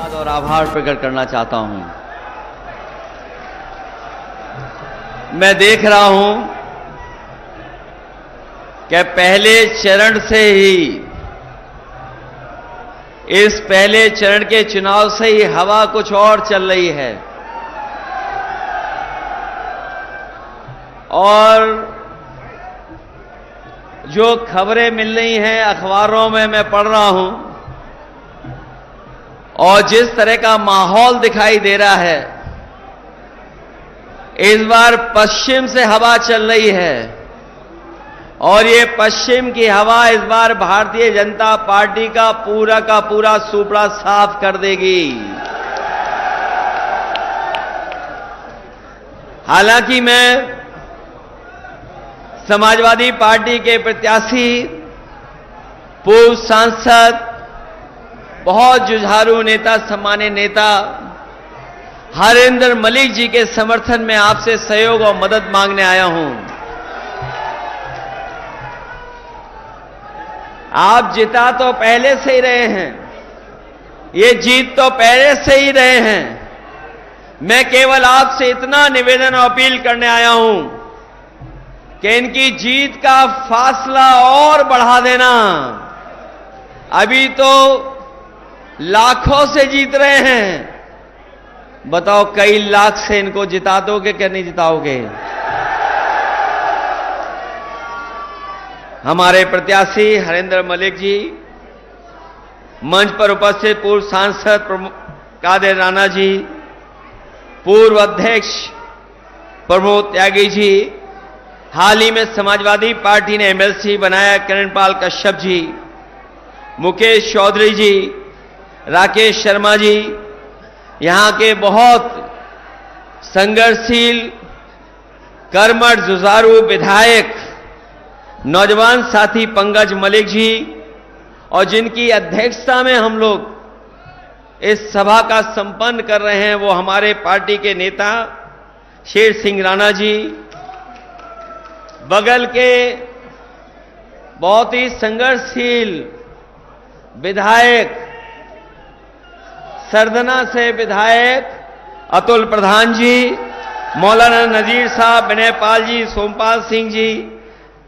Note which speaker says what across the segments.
Speaker 1: धन्यवाद और आभार प्रकट करना चाहता हूं। मैं देख रहा हूं कि पहले चरण से ही, इस पहले चरण के चुनाव से ही हवा कुछ और चल रही है और जो खबरें मिल रही हैं अखबारों में मैं पढ़ रहा हूं और जिस तरह का माहौल दिखाई दे रहा है, इस बार पश्चिम से हवा चल रही है और ये पश्चिम की हवा इस बार भारतीय जनता पार्टी का पूरा सुपड़ा साफ कर देगी। हालांकि मैं समाजवादी पार्टी के प्रत्याशी, पूर्व सांसद, बहुत जुझारू नेता, सम्मानित नेता हरेंद्र मलिक जी के समर्थन में आपसे सहयोग और मदद मांगने आया हूं। आप जिता तो पहले से ही रहे हैं, ये जीत तो पहले से ही रहे हैं। मैं केवल आपसे इतना निवेदन और अपील करने आया हूं कि इनकी जीत का फासला और बढ़ा देना। अभी तो लाखों से जीत रहे हैं, बताओ कई लाख से इनको जिता दोगे कि नहीं जिताओगे? हमारे प्रत्याशी हरेंद्र मलिक जी, मंच पर उपस्थित पूर्व सांसद कादिर राणा जी, पूर्व अध्यक्ष प्रमोद त्यागी जी, हाल ही में समाजवादी पार्टी ने एमएलसी बनाया किरणपाल कश्यप जी, मुकेश चौधरी जी, राकेश शर्मा जी, यहां के बहुत संघर्षशील, कर्मठ, जुझारू विधायक, नौजवान साथी पंकज मलिक जी, और जिनकी अध्यक्षता में हम लोग इस सभा का संपन्न कर रहे हैं, वो हमारे पार्टी के नेता शेर सिंह राणा जी, बगल के बहुत ही संघर्षशील विधायक, सरदना से विधायक अतुल प्रधान जी, मौलाना नजीर साहब, विनय पाल जी, सोमपाल सिंह जी,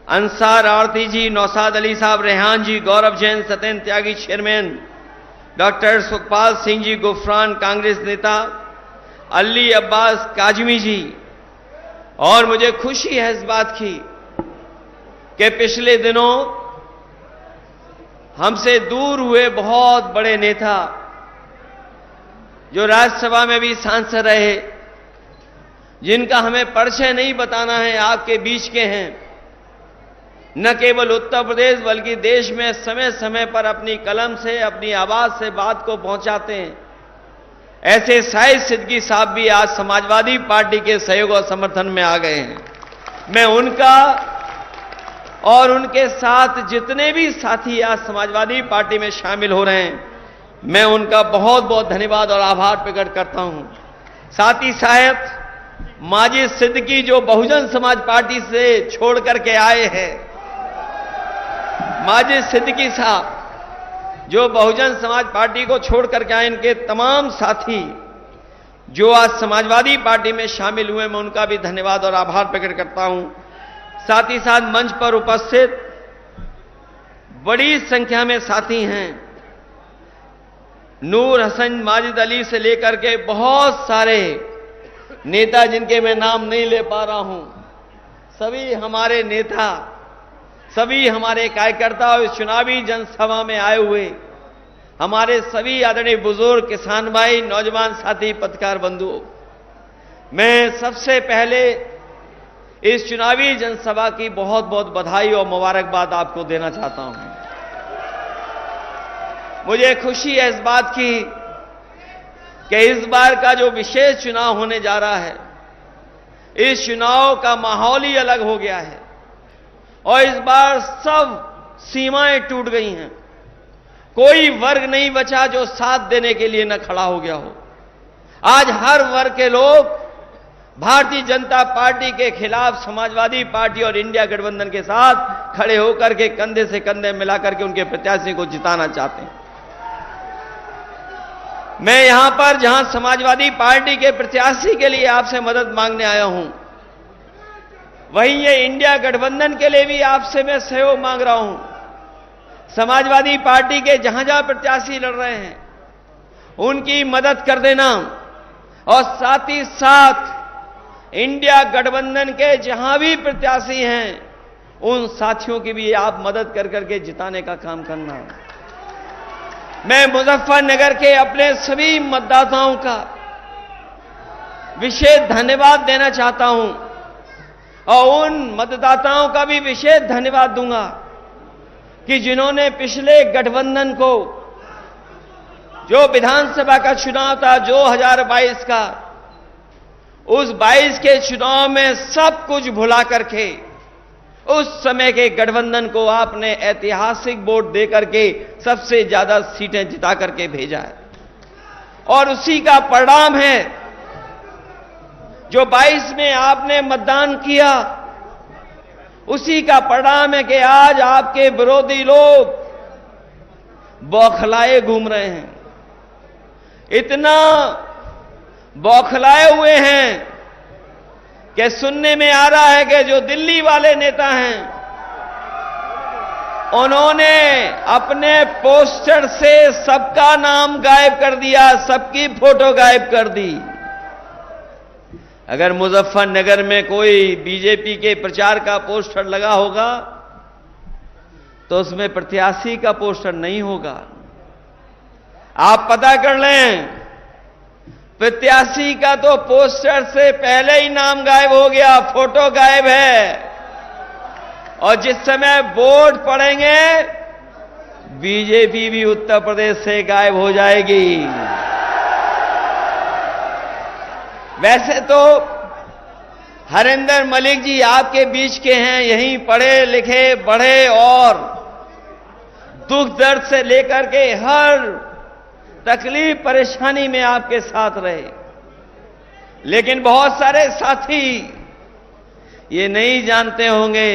Speaker 1: अंसार आरती जी, नौशाद अली साहब, रेहान जी, गौरव जैन, सत्येंद्र त्यागी चेयरमैन, डॉक्टर सुखपाल सिंह जी गुफरान कांग्रेस नेता, अली अब्बास काजमी जी। और मुझे खुशी है इस बात की कि पिछले दिनों हमसे दूर हुए बहुत बड़े नेता, जो राज्यसभा में भी सांसद रहे, जिनका हमें परिचय नहीं बताना है, आपके बीच के हैं, न केवल उत्तर प्रदेश बल्कि देश में समय समय पर अपनी कलम से, अपनी आवाज से बात को पहुंचाते हैं, ऐसे शाहिद सिद्दीकी साहब भी आज समाजवादी पार्टी के सहयोग और समर्थन में आ गए हैं। मैं उनका और उनके साथ जितने भी साथी आज समाजवादी पार्टी में शामिल हो रहे हैं, मैं उनका बहुत बहुत धन्यवाद और आभार प्रकट करता हूं। साथ ही साहब माजिद सिद्दीकी जो बहुजन समाज पार्टी से छोड़ करके आए हैं, माजिद सिद्दीकी साहब जो बहुजन समाज पार्टी को छोड़ करके आए, इनके तमाम साथी जो आज समाजवादी पार्टी में शामिल हुए, मैं उनका भी धन्यवाद और आभार प्रकट करता हूं। साथ ही साथ मंच पर उपस्थित बड़ी संख्या में साथी हैं, नूर हसन, माजिद अली से लेकर के बहुत सारे नेता जिनके मैं नाम नहीं ले पा रहा हूं, सभी हमारे नेता, सभी हमारे कार्यकर्ता और चुनावी जनसभा में आए हुए हमारे सभी आदरणीय बुजुर्ग, किसान भाई, नौजवान साथी, पत्रकार बंधुओं, मैं सबसे पहले इस चुनावी जनसभा की बहुत बहुत बधाई और मुबारकबाद आपको देना चाहता हूं। मुझे खुशी है इस बात की कि इस बार का जो विशेष चुनाव होने जा रहा है, इस चुनाव का माहौल ही अलग हो गया है और इस बार सब सीमाएं टूट गई हैं। कोई वर्ग नहीं बचा जो साथ देने के लिए न खड़ा हो गया हो। आज हर वर्ग के लोग भारतीय जनता पार्टी के खिलाफ समाजवादी पार्टी और इंडिया गठबंधन के साथ खड़े होकर के कंधे से कंधे मिलाकर के उनके प्रत्याशी को जिताना चाहते हैं। मैं यहां पर जहां समाजवादी पार्टी के प्रत्याशी के लिए आपसे मदद मांगने आया हूं, वहीं ये इंडिया गठबंधन के लिए भी आपसे मैं सहयोग मांग रहा हूं। समाजवादी पार्टी के जहां जहां प्रत्याशी लड़ रहे हैं उनकी मदद कर देना, और साथ ही साथ इंडिया गठबंधन के जहां भी प्रत्याशी हैं उन साथियों की भी आप मदद कर करके जिताने का काम करना। मैं मुजफ्फरनगर के अपने सभी मतदाताओं का विशेष धन्यवाद देना चाहता हूं, और उन मतदाताओं का भी विशेष धन्यवाद दूंगा कि जिन्होंने पिछले गठबंधन को, जो विधानसभा का चुनाव था 2022 का, उस 22 के चुनाव में सब कुछ भुला करके उस समय के गठबंधन को आपने ऐतिहासिक वोट देकर के सबसे ज्यादा सीटें जिता करके भेजा है। और उसी का परिणाम है जो 22 में आपने मतदान किया, उसी का परिणाम है कि आज आपके विरोधी लोग बौखलाए घूम रहे हैं। इतना बौखलाए हुए हैं कि सुनने में आ रहा है कि जो दिल्ली वाले नेता हैं उन्होंने अपने पोस्टर से सबका नाम गायब कर दिया, सबकी फोटो गायब कर दी। अगर मुजफ्फरनगर में कोई बीजेपी के प्रचार का पोस्टर लगा होगा तो उसमें प्रत्याशी का पोस्टर नहीं होगा। आप पता कर लें, प्रत्याशी का तो पोस्टर से पहले ही नाम गायब हो गया, फोटो गायब है, और जिस समय वोट पड़ेंगे बीजेपी भी उत्तर प्रदेश से गायब हो जाएगी। वैसे तो हरिंदर मलिक जी आपके बीच के हैं, यहीं पढ़े लिखे बड़े और दुख दर्द से लेकर के हर तकलीफ परेशानी में आपके साथ रहे। लेकिन बहुत सारे साथी ये नहीं जानते होंगे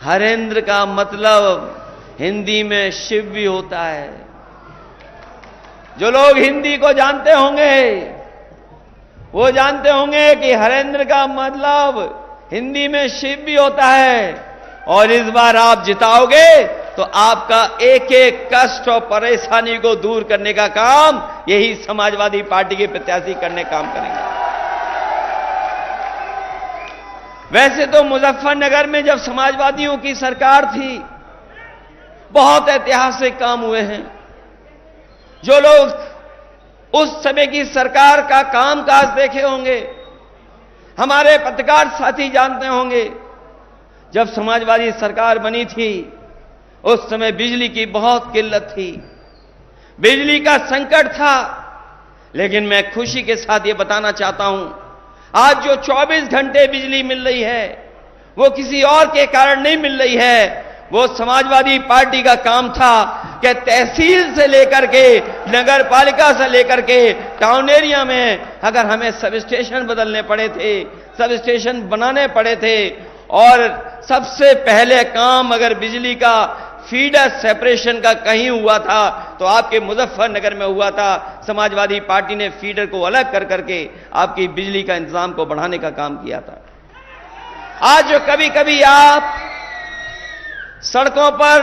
Speaker 1: हरेंद्र का मतलब हिंदी में शिव भी होता है। जो लोग हिंदी को जानते होंगे वो जानते होंगे कि हरेंद्र का मतलब हिंदी में शिव भी होता है। और इस बार आप जिताओगे तो आपका एक एक कष्ट और परेशानी को दूर करने का काम यही समाजवादी पार्टी के प्रत्याशी करने काम करेंगे। वैसे तो मुजफ्फरनगर में जब समाजवादियों की सरकार थी बहुत ऐतिहासिक काम हुए हैं। जो लोग उस समय की सरकार का कामकाज देखे होंगे, हमारे पत्रकार साथी जानते होंगे, जब समाजवादी सरकार बनी थी उस समय बिजली की बहुत किल्लत थी, बिजली का संकट था। लेकिन मैं खुशी के साथ ये बताना चाहता हूं, आज जो 24 घंटे बिजली मिल रही है वो किसी और के कारण नहीं मिल रही है, वो समाजवादी पार्टी का काम था कि तहसील से लेकर के नगर पालिका से लेकर के टाउन एरिया में अगर हमें सब स्टेशन बदलने पड़े थे, सब स्टेशन बनाने पड़े थे, और सबसे पहले काम अगर बिजली का फीडर सेपरेशन का कहीं हुआ था तो आपके मुजफ्फरनगर में हुआ था। समाजवादी पार्टी ने फीडर को अलग कर करके आपकी बिजली का इंतजाम को बढ़ाने का काम किया था। आज जो कभी कभी आप सड़कों पर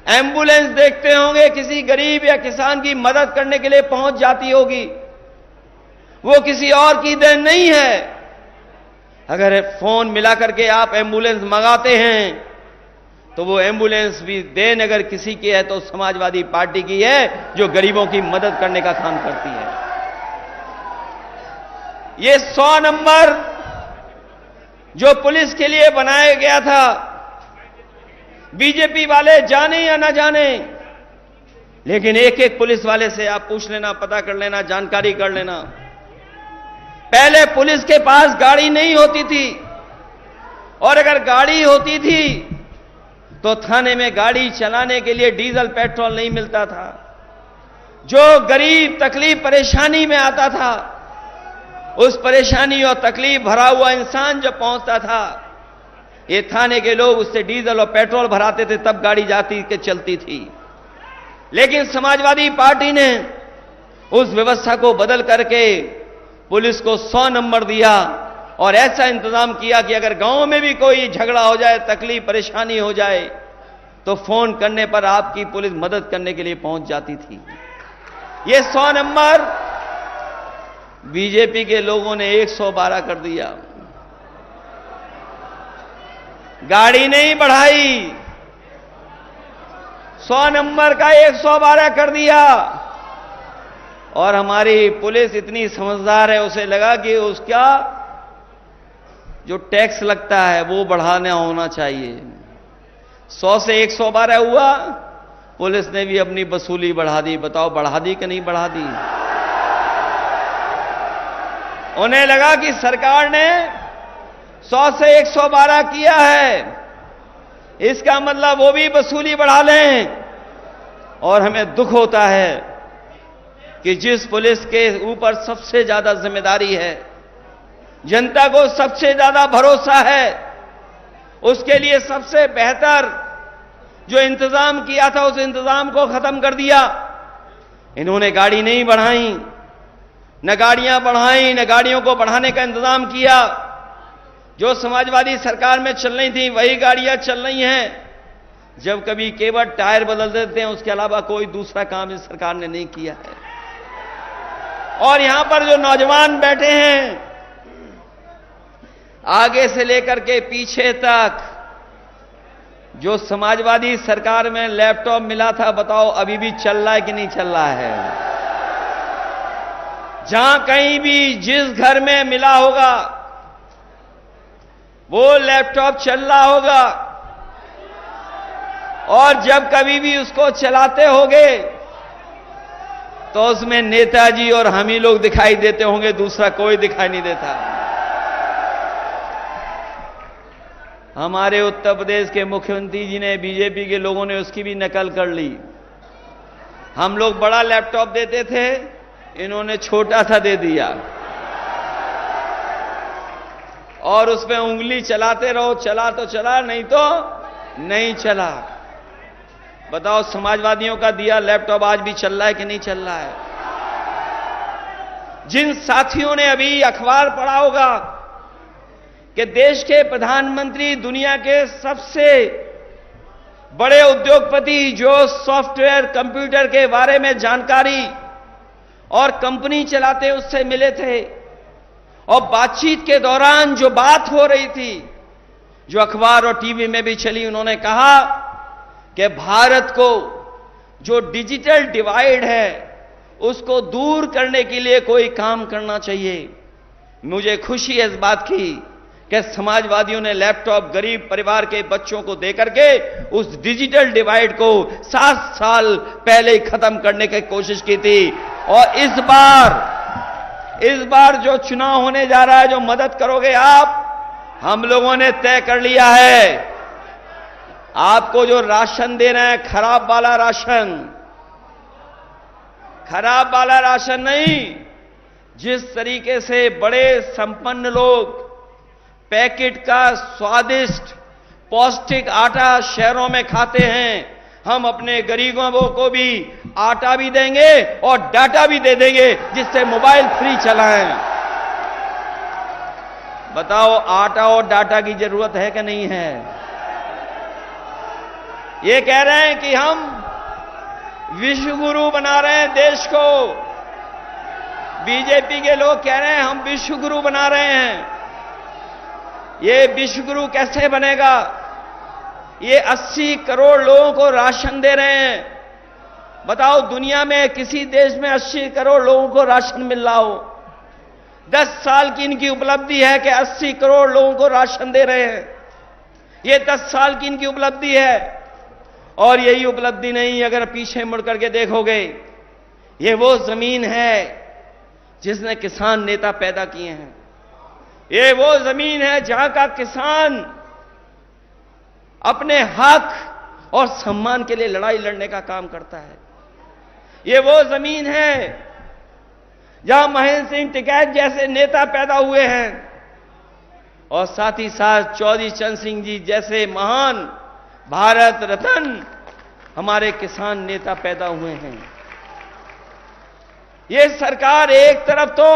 Speaker 1: एम्बुलेंस देखते होंगे, किसी गरीब या किसान की मदद करने के लिए पहुंच जाती होगी, वो किसी और की देन नहीं है। अगर फोन मिला करके आप एम्बुलेंस मंगाते हैं तो वो एम्बुलेंस भी देन अगर किसी की है तो समाजवादी पार्टी की है, जो गरीबों की मदद करने का काम करती है। ये 100 नंबर जो पुलिस के लिए बनाया गया था, बीजेपी वाले जाने या ना जाने, लेकिन एक एक पुलिस वाले से आप पूछ लेना, पता कर लेना, जानकारी कर लेना। पहले पुलिस के पास गाड़ी नहीं होती थी, और अगर गाड़ी होती थी तो थाने में गाड़ी चलाने के लिए डीजल पेट्रोल नहीं मिलता था। जो गरीब तकलीफ परेशानी में आता था, उस परेशानी और तकलीफ भरा हुआ इंसान जब पहुंचता था, ये थाने के लोग उससे डीजल और पेट्रोल भराते थे, तब गाड़ी जाती के चलती थी। लेकिन समाजवादी पार्टी ने उस व्यवस्था को बदल करके पुलिस को 100 नंबर दिया और ऐसा इंतजाम किया कि अगर गांव में भी कोई झगड़ा हो जाए, तकलीफ परेशानी हो जाए, तो फोन करने पर आपकी पुलिस मदद करने के लिए पहुंच जाती थी। ये 100 नंबर बीजेपी के लोगों ने 112 कर दिया। गाड़ी नहीं बढ़ाई, 100 नंबर का 112 कर दिया। और हमारी पुलिस इतनी समझदार है, उसे लगा कि उसका जो टैक्स लगता है वो बढ़ाना होना चाहिए। 100 से 112 हुआ, पुलिस ने भी अपनी वसूली बढ़ा दी। बताओ बढ़ा दी कि नहीं बढ़ा दी? उन्हें लगा कि सरकार ने 100 से 112 किया है, इसका मतलब वो भी वसूली बढ़ा लें। और हमें दुख होता है कि जिस पुलिस के ऊपर सबसे ज्यादा जिम्मेदारी है, जनता को सबसे ज्यादा भरोसा है, उसके लिए सबसे बेहतर जो इंतजाम किया था उस इंतजाम को खत्म कर दिया। इन्होंने गाड़ी नहीं बढ़ाई, न गाड़ियां बढ़ाई, न गाड़ियों को बढ़ाने का इंतजाम किया। जो समाजवादी सरकार में चल रही थी वही गाड़ियां चल रही हैं। जब कभी केवल टायर बदल देते हैं, उसके अलावा कोई दूसरा काम इस सरकार ने नहीं किया है। और यहां पर जो नौजवान बैठे हैं, आगे से लेकर के पीछे तक, जो समाजवादी सरकार में लैपटॉप मिला था, बताओ अभी भी चल रहा है कि नहीं चल रहा है? जहां कहीं भी जिस घर में मिला होगा वो लैपटॉप चल रहा होगा। और जब कभी भी उसको चलाते होंगे तो उसमें नेताजी और हम ही लोग दिखाई देते होंगे, दूसरा कोई दिखाई नहीं देता। हमारे उत्तर प्रदेश के मुख्यमंत्री जी ने, बीजेपी के लोगों ने उसकी भी नकल कर ली। हम लोग बड़ा लैपटॉप देते थे, इन्होंने छोटा सा दे दिया और उसमें उंगली चलाते रहो, चला तो चला, नहीं तो नहीं चला। बताओ समाजवादियों का दिया लैपटॉप आज भी चल रहा है कि नहीं चल रहा है? जिन साथियों ने अभी अखबार पढ़ा होगा कि देश के प्रधानमंत्री दुनिया के सबसे बड़े उद्योगपति जो सॉफ्टवेयर कंप्यूटर के बारे में जानकारी और कंपनी चलाते उससे मिले थे, और बातचीत के दौरान जो बात हो रही थी, जो अखबार और टीवी में भी चली, उन्होंने कहा कि भारत को जो डिजिटल डिवाइड है उसको दूर करने के लिए कोई काम करना चाहिए। मुझे खुशी है इस बात की कि समाजवादियों ने लैपटॉप गरीब परिवार के बच्चों को देकर के उस डिजिटल डिवाइड को 7 साल पहले ही खत्म करने की कोशिश की थी। और इस बार जो चुनाव होने जा रहा है, जो मदद करोगे आप, हम लोगों ने तय कर लिया है, आपको जो राशन दे रहे हैं, खराब वाला राशन नहीं, जिस तरीके से बड़े संपन्न लोग पैकेट का स्वादिष्ट पौष्टिक आटा शहरों में खाते हैं, हम अपने गरीबों को भी आटा भी देंगे और डाटा भी दे देंगे, जिससे मोबाइल फ्री चलाएं। बताओ आटा और डाटा की जरूरत है कि नहीं है? ये कह रहे हैं कि हम विश्व गुरु बना रहे हैं देश को। बीजेपी के लोग कह रहे हैं हम विश्व गुरु बना रहे हैं। ये विश्व गुरु कैसे बनेगा? ये 80 करोड़ लोगों को राशन दे रहे हैं। बताओ दुनिया में किसी देश में 80 करोड़ लोगों को राशन मिल रहा हो? 10 साल की इनकी उपलब्धि है कि 80 करोड़ लोगों को राशन दे रहे हैं। ये 10 साल की इनकी उपलब्धि है। और यही उपलब्धि नहीं, अगर पीछे मुड़ करके देखोगे, ये वो जमीन है जिसने किसान नेता पैदा किए हैं। ये वो जमीन है जहां का किसान अपने हक और सम्मान के लिए लड़ाई लड़ने का काम करता है। ये वो जमीन है जहां महेंद्र सिंह टिकैत जैसे नेता पैदा हुए हैं, और साथ ही साथ चौधरी चरण सिंह जी जैसे महान भारत रत्न हमारे किसान नेता पैदा हुए हैं। ये सरकार एक तरफ तो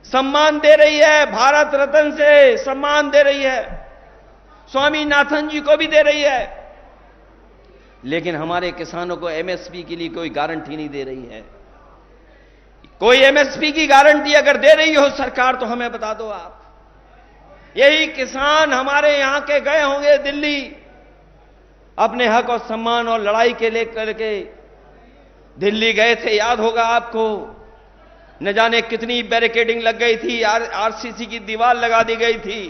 Speaker 1: सम्मान दे रही है, भारत रत्न से सम्मान दे रही है, स्वामीनाथन जी को भी दे रही है, लेकिन हमारे किसानों को एमएसपी के लिए कोई गारंटी नहीं दे रही है। कोई एमएसपी की गारंटी अगर दे रही हो सरकार तो हमें बता दो आप। यही किसान हमारे यहां के गए होंगे दिल्ली अपने हक और सम्मान और लड़ाई के लेकर के दिल्ली गए थे, याद होगा आपको। न जाने कितनी बैरिकेडिंग लग गई थी, आरसीसी की दीवार लगा दी गई थी,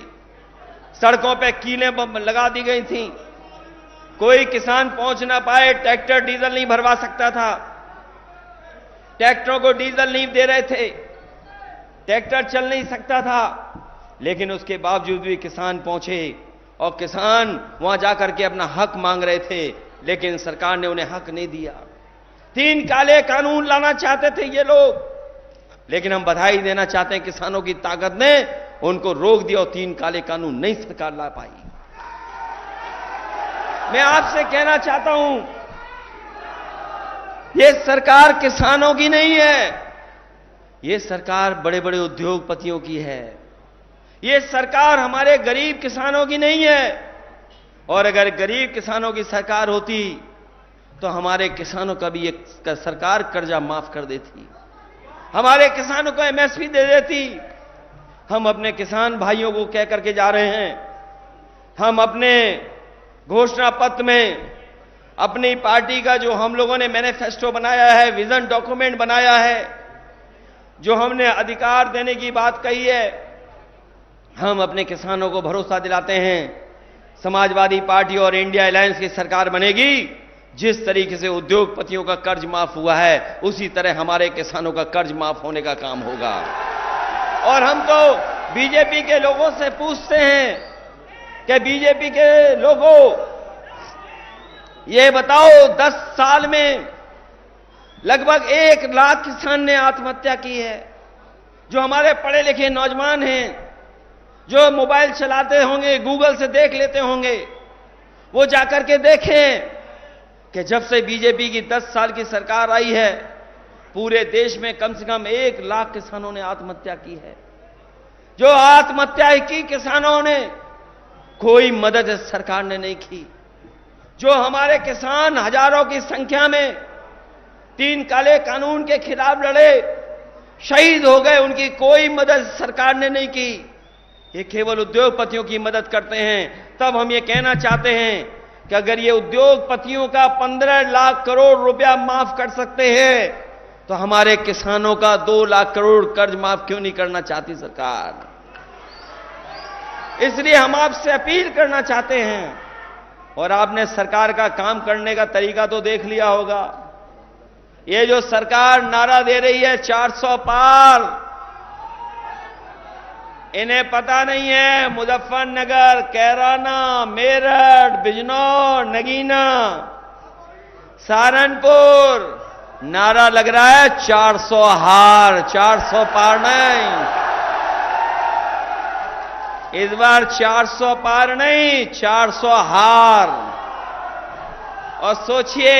Speaker 1: सड़कों पे कीलें लगा दी गई थी, कोई किसान पहुंच ना पाए, ट्रैक्टर डीजल नहीं भरवा सकता था, ट्रैक्टरों को डीजल नहीं दे रहे थे, ट्रैक्टर चल नहीं सकता था, लेकिन उसके बावजूद भी किसान पहुंचे और किसान वहां जाकर के अपना हक मांग रहे थे, लेकिन सरकार ने उन्हें हक नहीं दिया। 3 काले कानून लाना चाहते थे ये लोग, लेकिन हम बधाई देना चाहते हैं किसानों की ताकत ने उनको रोक दिया और 3 काले कानून नहीं सरकार ला पाई। मैं आपसे कहना चाहता हूं, ये सरकार किसानों की नहीं है, ये सरकार बड़े बड़े उद्योगपतियों की है, ये सरकार हमारे गरीब किसानों की नहीं है। और अगर गरीब किसानों की सरकार होती तो हमारे किसानों का भी एक सरकार कर्जा माफ कर देती, हमारे किसानों को एमएसपी दे देती। हम अपने किसान भाइयों को कह करके जा रहे हैं, हम अपने घोषणा पत्र में अपनी पार्टी का जो हम लोगों ने मैनिफेस्टो बनाया है, विजन डॉक्यूमेंट बनाया है, जो हमने अधिकार देने की बात कही है, हम अपने किसानों को भरोसा दिलाते हैं समाजवादी पार्टी और इंडिया अलायंस की सरकार बनेगी। जिस तरीके से उद्योगपतियों का कर्ज माफ हुआ है उसी तरह हमारे किसानों का कर्ज माफ होने का काम होगा। और हम तो बीजेपी के लोगों से पूछते हैं कि बीजेपी के लोगों ये बताओ 10 साल में लगभग 1 लाख किसान ने आत्महत्या की है। जो हमारे पढ़े लिखे नौजवान हैं, जो मोबाइल चलाते होंगे, गूगल से देख लेते होंगे, वो जाकर के देखें कि जब से बीजेपी की 10 साल की सरकार आई है पूरे देश में कम से कम 1 लाख किसानों ने आत्महत्या की है। जो आत्महत्या की किसानों ने कोई मदद सरकार ने नहीं की। जो हमारे किसान हजारों की संख्या में 3 काले कानून के खिलाफ लड़े, शहीद हो गए, उनकी कोई मदद सरकार ने नहीं की। ये केवल उद्योगपतियों की मदद करते हैं। तब हम ये कहना चाहते हैं कि अगर ये उद्योगपतियों का 15 लाख करोड़ रुपया माफ कर सकते हैं तो हमारे किसानों का 2 लाख करोड़ कर्ज माफ क्यों नहीं करना चाहती सरकार। इसलिए हम आपसे अपील करना चाहते हैं, और आपने सरकार का काम करने का तरीका तो देख लिया होगा। ये जो सरकार नारा दे रही है 400 पार, इन्हें पता नहीं है मुजफ्फरनगर, कैराना, मेरठ, बिजनौर, नगीना, सहारनपुर नारा लग रहा है 400 हार, 400 पार नहीं। इस बार 400 पार नहीं, 400 हार। और सोचिए,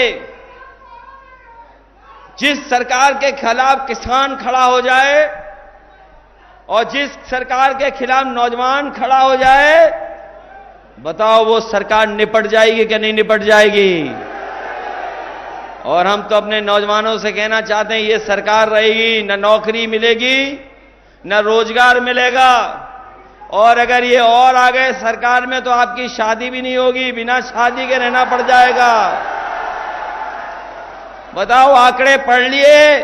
Speaker 1: जिस सरकार के खिलाफ किसान खड़ा हो जाए और जिस सरकार के खिलाफ नौजवान खड़ा हो जाए, बताओ वो सरकार निपट जाएगी कि नहीं निपट जाएगी। और हम तो अपने नौजवानों से कहना चाहते हैं, ये सरकार रहेगी न नौकरी मिलेगी न रोजगार मिलेगा, और अगर ये और आ गए सरकार में तो आपकी शादी भी नहीं होगी, बिना शादी के रहना पड़ जाएगा। बताओ, आंकड़े पढ़ लिए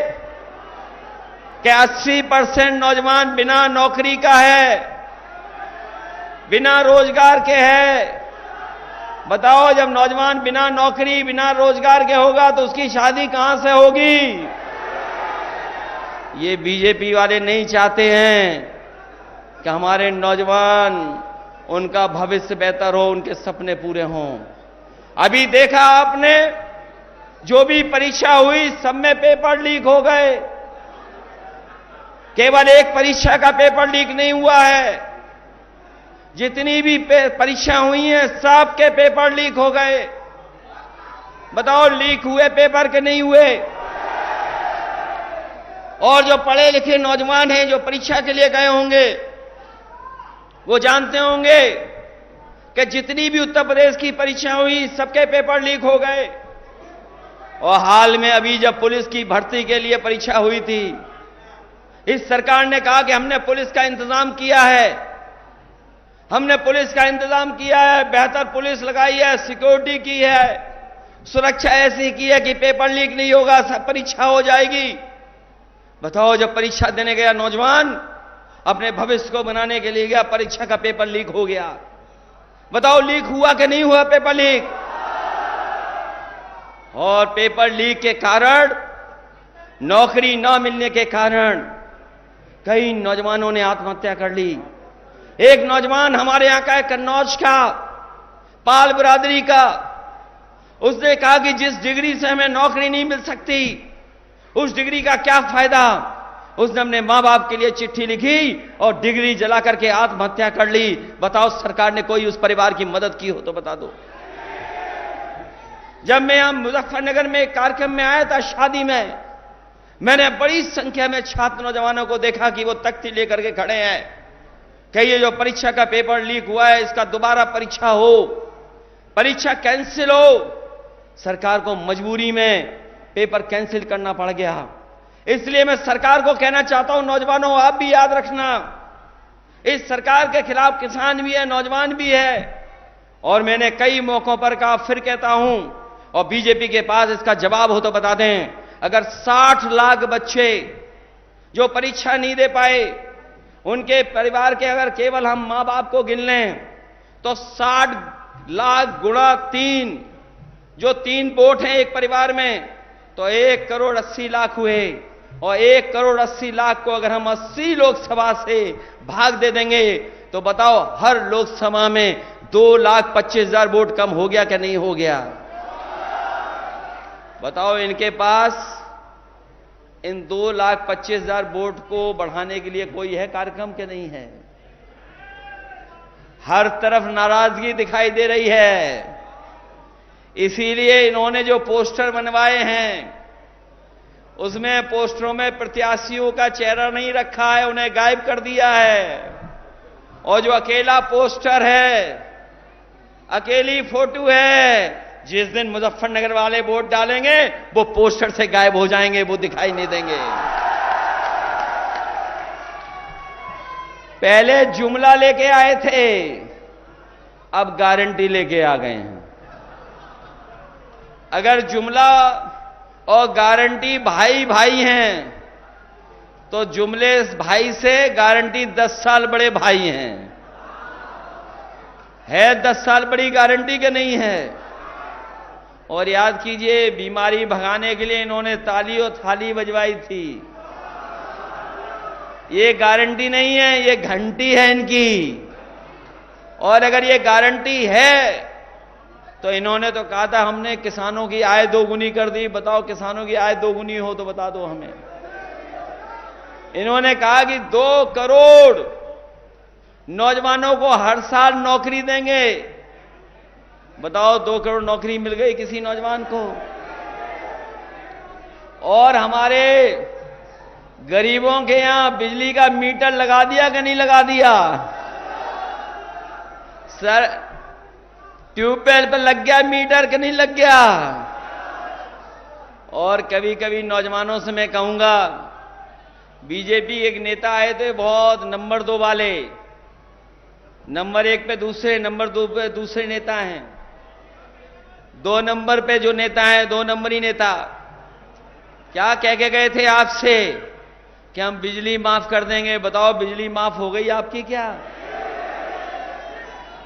Speaker 1: कि 80% नौजवान बिना नौकरी का है, बिना रोजगार के है। बताओ, जब नौजवान बिना नौकरी बिना रोजगार के होगा तो उसकी शादी कहां से होगी। ये बीजेपी वाले नहीं चाहते हैं कि हमारे नौजवान, उनका भविष्य बेहतर हो, उनके सपने पूरे हों। अभी देखा आपने, जो भी परीक्षा हुई सब में पेपर लीक हो गए। केवल एक परीक्षा का पेपर लीक नहीं हुआ है, जितनी भी परीक्षा हुई हैं सबके पेपर लीक हो गए। बताओ, लीक हुए पेपर के नहीं हुए। और जो पढ़े लिखे नौजवान हैं जो परीक्षा के लिए गए होंगे वो जानते होंगे कि जितनी भी उत्तर प्रदेश की परीक्षा हुई सबके पेपर लीक हो गए। और हाल में अभी जब पुलिस की भर्ती के लिए परीक्षा हुई थी, इस सरकार ने कहा कि हमने पुलिस का इंतजाम किया है, हमने पुलिस का इंतजाम किया है, बेहतर पुलिस लगाई है, सिक्योरिटी की है, सुरक्षा ऐसी की है कि पेपर लीक नहीं होगा, सब परीक्षा हो जाएगी। बताओ, जब परीक्षा देने गया नौजवान अपने भविष्य को बनाने के लिए गया, परीक्षा का पेपर लीक हो गया। बताओ, लीक हुआ कि नहीं हुआ पेपर लीक? और पेपर लीक के कारण, नौकरी न मिलने के कारण कई नौजवानों ने आत्महत्या कर ली। एक नौजवान हमारे यहां का है, कन्नौज का, पाल बिरादरी का, उसने कहा कि जिस डिग्री से हमें नौकरी नहीं मिल सकती उस डिग्री का क्या फायदा। उसने अपने मां बाप के लिए चिट्ठी लिखी और डिग्री जला करके आत्महत्या कर ली। बताओ, सरकार ने कोई उस परिवार की मदद की हो तो बता दो। जब मैं यहां मुजफ्फरनगर में एक कार्यक्रम में आया था, शादी में, मैंने बड़ी संख्या में छात्र नौजवानों को देखा कि वो तख्ती लेकर के खड़े हैं कि ये जो परीक्षा का पेपर लीक हुआ है इसका दोबारा परीक्षा हो, परीक्षा कैंसिल हो। सरकार को मजबूरी में पेपर कैंसिल करना पड़ गया। इसलिए मैं सरकार को कहना चाहता हूं, नौजवानों, आप भी याद रखना, इस सरकार के खिलाफ किसान भी है, नौजवान भी है। और मैंने कई मौकों पर कहा, फिर कहता हूं, और बीजेपी के पास इसका जवाब हो तो बता दें, अगर 60 लाख बच्चे जो परीक्षा नहीं दे पाए, उनके परिवार के अगर केवल हम मां बाप को गिन लें तो 60 लाख गुणा 3, जो 3 वोट हैं एक परिवार में, तो 1 करोड़ 80 लाख हुए। और 1 करोड़ 80 लाख को अगर हम 80 लोकसभा से भाग दे देंगे तो बताओ, हर लोकसभा में 2,25,000 वोट कम हो गया क्या नहीं हो गया? बताओ, इनके पास इन 2,25,000 वोट को बढ़ाने के लिए कोई है कार्यक्रम के नहीं है? हर तरफ नाराजगी दिखाई दे रही है। इसीलिए इन्होंने जो पोस्टर बनवाए हैं उसमें पोस्टरों में प्रत्याशियों का चेहरा नहीं रखा है, उन्हें गायब कर दिया है। और जो अकेला पोस्टर है, अकेली फोटो है, जिस दिन मुजफ्फरनगर वाले वोट डालेंगे वो पोस्टर से गायब हो जाएंगे, वो दिखाई नहीं देंगे। पहले जुमला लेके आए थे, अब गारंटी लेके आ गए हैं। अगर जुमला और गारंटी भाई भाई हैं तो जुमले भाई से गारंटी 10 साल बड़े भाई हैं। है 10 साल बड़ी गारंटी के नहीं है? और याद कीजिए, बीमारी भगाने के लिए इन्होंने ताली और थाली बजवाई थी। ये गारंटी नहीं है, ये घंटी है इनकी। और अगर ये गारंटी है तो इन्होंने तो कहा था हमने किसानों की आय दोगुनी कर दी। बताओ, किसानों की आय दोगुनी हो तो बता दो हमें। इन्होंने कहा कि 2 करोड़ नौजवानों को हर साल नौकरी देंगे। बताओ, 2 करोड़ नौकरी मिल गई किसी नौजवान को? और हमारे गरीबों के यहां बिजली का मीटर लगा दिया कि नहीं लगा दिया? सर, ट्यूबवेल पर लग गया मीटर कि नहीं लग गया? और कभी कभी नौजवानों से मैं कहूंगा, बीजेपी एक नेता आए थे बहुत नंबर 2 वाले, नंबर 1 पे दूसरे, नंबर 2 पे दूसरे नेता हैं। 2 नंबर पे जो नेता है, 2 नंबरी नेता, क्या कह के गए थे आपसे कि हम बिजली माफ कर देंगे। बताओ, बिजली माफ हो गई आपकी क्या?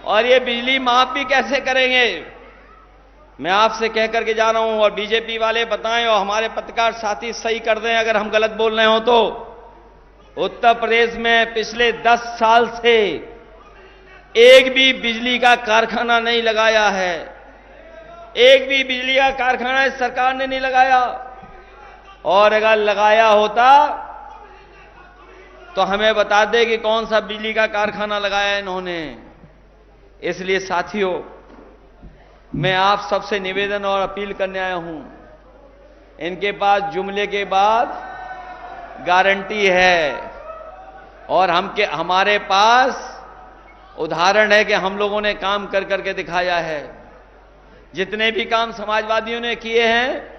Speaker 1: और ये बिजली माफ भी कैसे करेंगे? मैं आपसे कह करके जा रहा हूं, और बीजेपी वाले बताएं और हमारे पत्रकार साथी सही कर दें अगर हम गलत बोल रहे हो तो। उत्तर प्रदेश में पिछले 10 साल से एक भी बिजली का कारखाना नहीं लगाया है। एक भी बिजली का कारखाना इस सरकार ने नहीं लगाया। और अगर लगाया होता तो हमें बता दे कि कौन सा बिजली का कारखाना लगाया इन्होंने। इसलिए साथियों, मैं आप सबसे निवेदन और अपील करने आया हूं, इनके पास जुमले के बाद गारंटी है। और हमारे पास उदाहरण है कि हम लोगों ने काम कर करके दिखाया है। जितने भी काम समाजवादियों ने किए हैं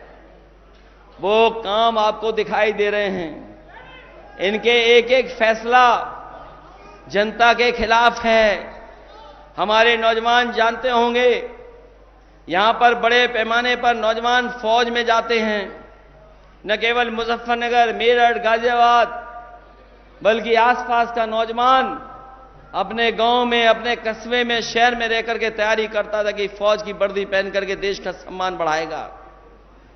Speaker 1: वो काम आपको दिखाई दे रहे हैं। इनके एक एक फैसला जनता के खिलाफ है। हमारे नौजवान जानते होंगे, यहां पर बड़े पैमाने पर नौजवान फौज में जाते हैं। न केवल मुजफ्फरनगर, मेरठ, गाजियाबाद, बल्कि आसपास का नौजवान अपने गांव में, अपने कस्बे में, शहर में रह करके तैयारी करता था कि फौज की वर्दी पहन करके देश का सम्मान बढ़ाएगा।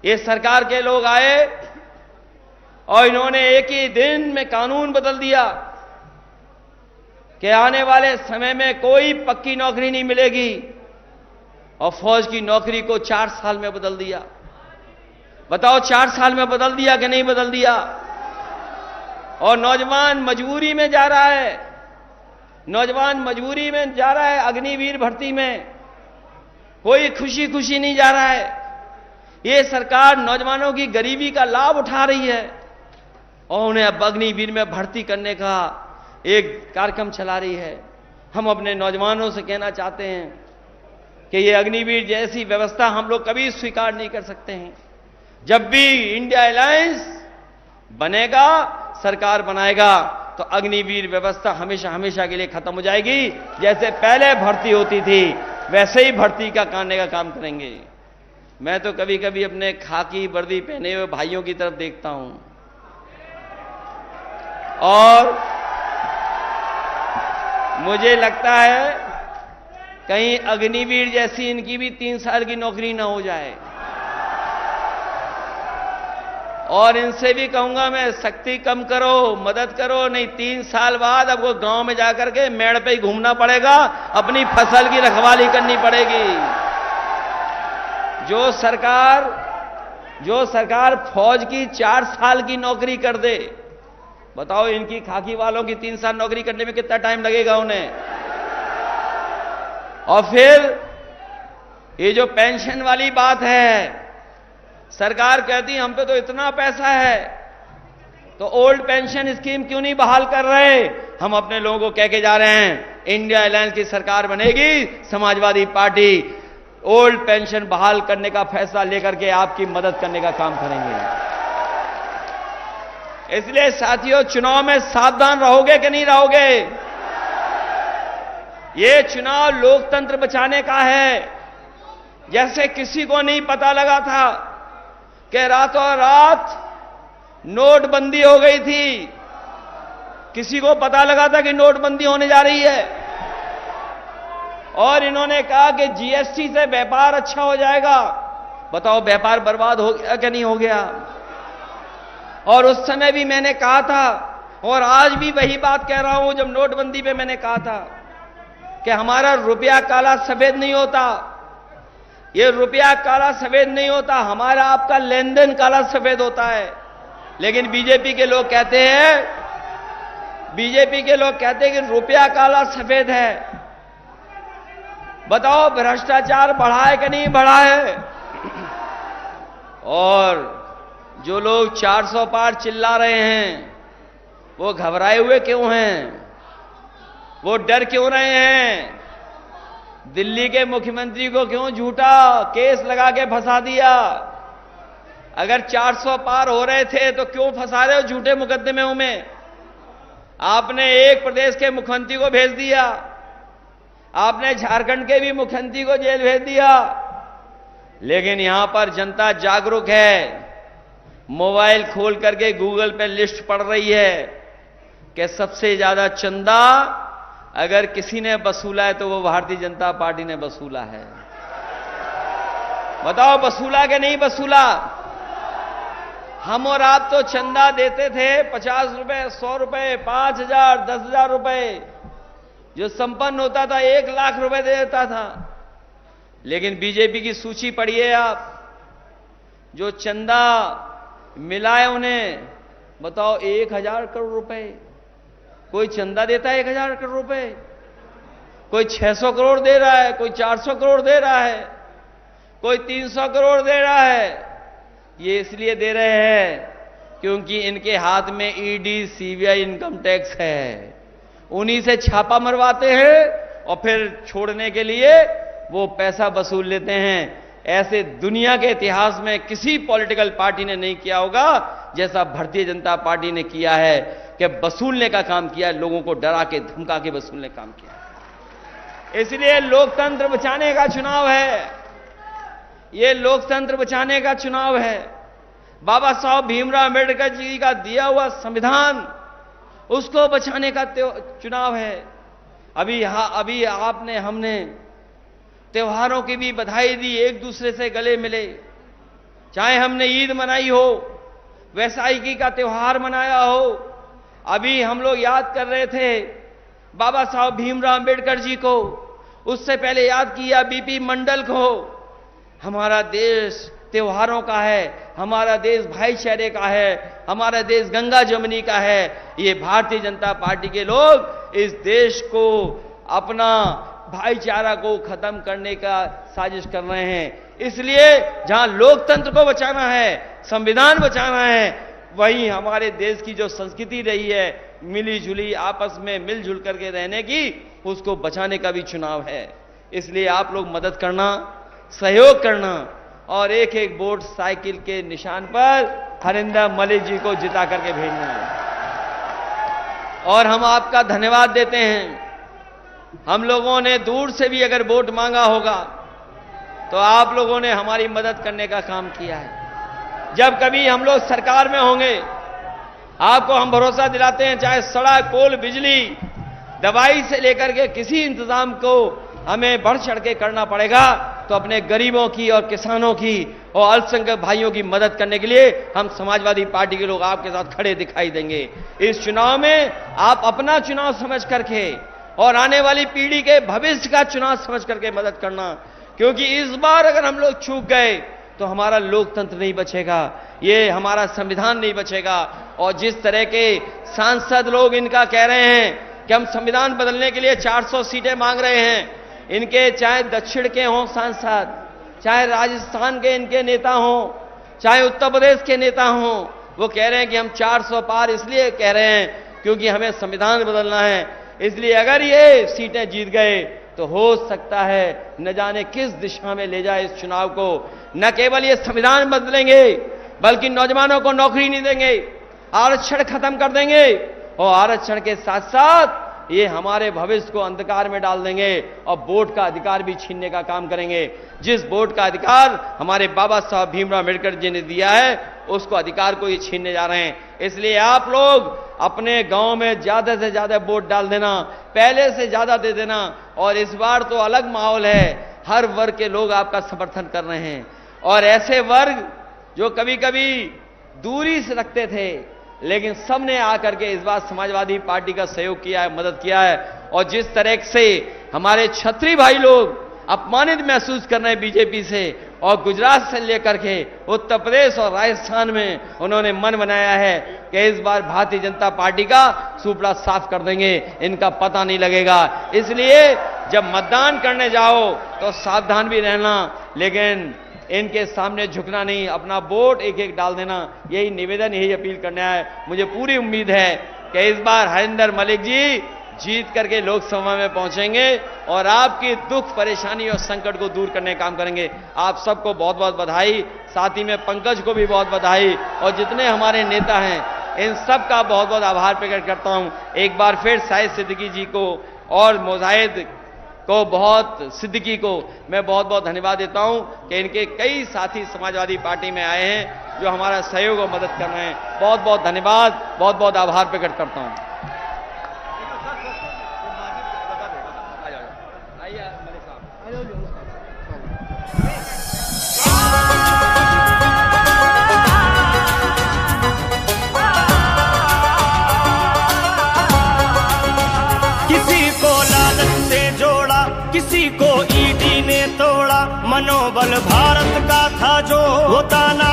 Speaker 1: ये सरकार के लोग आए और इन्होंने एक ही दिन में कानून बदल दिया कि आने वाले समय में कोई पक्की नौकरी नहीं मिलेगी, और फौज की नौकरी को 4 साल में बदल दिया। बताओ 4 साल में बदल दिया कि नहीं बदल दिया? और नौजवान मजबूरी में जा रहा है, नौजवान मजबूरी में जा रहा है अग्निवीर भर्ती में, कोई खुशी खुशी नहीं जा रहा है। ये सरकार नौजवानों की गरीबी का लाभ उठा रही है और उन्हें अब अग्निवीर में भर्ती करने का एक कार्यक्रम चला रही है। हम अपने नौजवानों से कहना चाहते हैं कि ये अग्निवीर जैसी व्यवस्था हम लोग कभी स्वीकार नहीं कर सकते हैं। जब भी इंडिया अलायंस बनेगा, सरकार बनाएगा, तो अग्निवीर व्यवस्था हमेशा हमेशा के लिए खत्म हो जाएगी। जैसे पहले भर्ती होती थी वैसे ही भर्ती का करने का काम करेंगे। मैं तो कभी कभी अपने खाकी वर्दी पहने हुए भाइयों की तरफ देखता हूं और मुझे लगता है कहीं अग्निवीर जैसी इनकी भी 3 साल की नौकरी ना हो जाए। और इनसे भी कहूंगा मैं, सख्ती कम करो, मदद करो, नहीं 3 साल बाद आपको गांव में जाकर के मेड़ पे ही घूमना पड़ेगा, अपनी फसल की रखवाली करनी पड़ेगी। जो सरकार फौज की 4 साल की नौकरी कर दे, बताओ इनकी खाकी वालों की 3 साल नौकरी करने में कितना टाइम लगेगा उन्हें। और फिर ये जो पेंशन वाली बात है, सरकार कहती है हम पे तो इतना पैसा है, तो ओल्ड पेंशन स्कीम क्यों नहीं बहाल कर रहे? हम अपने लोगों को कह के जा रहे हैं, इंडिया अलायंस की सरकार बनेगी, समाजवादी पार्टी ओल्ड पेंशन बहाल करने का फैसला लेकर के आपकी मदद करने का काम करेंगे। इसलिए साथियों, चुनाव में सावधान रहोगे कि नहीं रहोगे? ये चुनाव लोकतंत्र बचाने का है। जैसे किसी को नहीं पता लगा था कि रातों रात नोटबंदी हो गई थी, किसी को पता लगा था कि नोटबंदी होने जा रही है, और इन्होंने कहा कि जीएसटी से व्यापार अच्छा हो जाएगा। बताओ व्यापार बर्बाद हो गया कि नहीं हो गया? और उस समय भी मैंने कहा था, और आज भी वही बात कह रहा हूं जब नोटबंदी पे मैंने कहा था कि हमारा रुपया काला सफेद नहीं होता। ये रुपया काला सफेद नहीं होता, हमारा आपका लेन देन काला सफेद होता है। लेकिन बीजेपी के लोग कहते हैं कि रुपया काला सफेद है। बताओ भ्रष्टाचार बढ़ा है कि नहीं बढ़ा है? और जो लोग 400 पार चिल्ला रहे हैं वो घबराए हुए क्यों हैं? वो डर क्यों रहे हैं? दिल्ली के मुख्यमंत्री को क्यों झूठा केस लगा के फंसा दिया? अगर 400 पार हो रहे थे तो क्यों फंसा रहे हो झूठे मुकदमे में? आपने एक प्रदेश के मुख्यमंत्री को भेज दिया, आपने झारखंड के भी मुख्यमंत्री को जेल भेज दिया। लेकिन यहां पर जनता जागरूक है, मोबाइल खोल करके गूगल पे लिस्ट पढ़ रही है कि सबसे ज्यादा चंदा अगर किसी ने वसूला है तो वो भारतीय जनता पार्टी ने वसूला है। बताओ वसूला कि नहीं वसूला? हम और आप तो चंदा देते थे 50 रुपए, 100 रुपए, 5,000, 10,000 रुपए। जो संपन्न होता था 1 लाख रुपए दे देता था। लेकिन बीजेपी की सूची पढ़िए आप, जो चंदा मिला है उन्हें, बताओ 1,000 करोड़ रुपए। कोई चंदा देता है 1,000 करोड़ रुपए, कोई 600 करोड़ दे रहा है, कोई 400 करोड़ दे रहा है, कोई 300 करोड़ दे रहा है। ये इसलिए दे रहे हैं क्योंकि इनके हाथ में ईडी, सीबीआई, इनकम टैक्स है। उन्हीं से छापा मरवाते हैं और फिर छोड़ने के लिए वो पैसा वसूल लेते हैं। ऐसे दुनिया के इतिहास में किसी पॉलिटिकल पार्टी ने नहीं किया होगा जैसा भारतीय जनता पार्टी ने किया है कि वसूलने का काम किया है, लोगों को डरा के धमका के वसूलने का काम किया है। इसलिए लोकतंत्र बचाने का चुनाव है, ये लोकतंत्र बचाने का चुनाव है। बाबा साहब भीमराव अंबेडकर जी का दिया हुआ संविधान, उसको बचाने का चुनाव है। अभी हमने त्योहारों की भी बधाई दी, एक दूसरे से गले मिले, चाहे हमने ईद मनाई हो, वैसाखी का त्योहार मनाया हो। अभी हम लोग याद कर रहे थे बाबा साहब भीमराव अंबेडकर जी को, उससे पहले याद किया बीपी मंडल को। हमारा देश त्योहारों का है, हमारा देश भाईचारे का है, हमारा देश गंगा जमुनी का है। ये भारतीय जनता पार्टी के लोग इस देश को, अपना भाईचारा को खत्म करने का साजिश कर रहे हैं। इसलिए जहां लोकतंत्र को बचाना है, संविधान बचाना है, वहीं हमारे देश की जो संस्कृति रही है मिली जुली आपस में मिलजुल करके रहने की, उसको बचाने का भी चुनाव है। इसलिए आप लोग मदद करना, सहयोग करना और एक एक वोट साइकिल के निशान पर हरिंदर मलिक जी को जिता करके भेजना है। और हम आपका धन्यवाद देते हैं। हम लोगों ने दूर से भी अगर वोट मांगा होगा तो आप लोगों ने हमारी मदद करने का काम किया है। जब कभी हम लोग सरकार में होंगे, आपको हम भरोसा दिलाते हैं, चाहे सड़क, पुल, बिजली, दवाई से लेकर के किसी इंतजाम को हमें बढ़ चढ़ के करना पड़ेगा तो अपने गरीबों की और किसानों की और अल्पसंख्यक भाइयों की मदद करने के लिए हम समाजवादी पार्टी के लोग आपके साथ खड़े दिखाई देंगे। इस चुनाव में आप अपना चुनाव समझ करके और आने वाली पीढ़ी के भविष्य का चुनाव समझ करके मदद करना, क्योंकि इस बार अगर हम लोग चूक गए तो हमारा लोकतंत्र नहीं बचेगा, ये हमारा संविधान नहीं बचेगा। और जिस तरह के सांसद लोग इनका कह रहे हैं कि हम संविधान बदलने के लिए 400 सीटें मांग रहे हैं, इनके चाहे दक्षिण के हों सांसद, चाहे राजस्थान के इनके नेता हों, चाहे उत्तर प्रदेश के नेता हों, वो कह रहे हैं कि हम 400 पार इसलिए कह रहे हैं क्योंकि हमें संविधान बदलना है। इसलिए अगर ये सीटें जीत गए तो हो सकता है न जाने किस दिशा में ले जाए इस चुनाव को। न केवल ये संविधान बदलेंगे बल्कि नौजवानों को नौकरी नहीं देंगे, आरक्षण खत्म कर देंगे और आरक्षण के साथ साथ ये हमारे भविष्य को अंधकार में डाल देंगे और वोट का अधिकार भी छीनने का काम करेंगे। जिस वोट का अधिकार हमारे बाबा साहब भीमराव अंबेडकर जी ने दिया है, उसको अधिकार को ये छीनने जा रहे हैं। इसलिए आप लोग अपने गांव में ज्यादा से ज्यादा वोट डाल देना, पहले से ज्यादा दे देना। और इस बार तो अलग माहौल है, हर वर्ग के लोग आपका समर्थन कर रहे हैं। और ऐसे वर्ग जो कभी कभी दूरी से रखते थे, लेकिन सबने आकर के इस बार समाजवादी पार्टी का सहयोग किया है, मदद किया है। और जिस तरह से हमारे क्षत्रिय भाई लोग अपमानित महसूस कर रहे हैं बीजेपी से, और गुजरात से लेकर के उत्तर प्रदेश और राजस्थान में उन्होंने मन बनाया है कि इस बार भारतीय जनता पार्टी का सुपड़ा साफ कर देंगे, इनका पता नहीं लगेगा। इसलिए जब मतदान करने जाओ तो सावधान भी रहना, लेकिन इनके सामने झुकना नहीं, अपना वोट एक एक डाल देना। यही निवेदन, यही अपील करना है। मुझे पूरी उम्मीद है कि इस बार हरिंदर मलिक जी जीत करके लोकसभा में पहुंचेंगे और आपकी दुख, परेशानी और संकट को दूर करने का काम करेंगे। आप सबको बहुत बहुत बधाई, साथ ही में पंकज को भी बहुत बधाई और जितने हमारे नेता हैं इन सब का बहुत बहुत आभार प्रकट करता हूं। एक बार फिर शाहिद सिद्दीकी जी को और मुजाहिद को, सिद्दीकी को मैं बहुत बहुत धन्यवाद देता हूं कि इनके कई साथी समाजवादी पार्टी में आए हैं जो हमारा सहयोग और मदद कर रहे हैं। बहुत बहुत धन्यवाद, बहुत बहुत आभार प्रकट करता हूं।
Speaker 2: किसी को ईडी ने तोड़ा, मनोबल भारत का था जो होता ना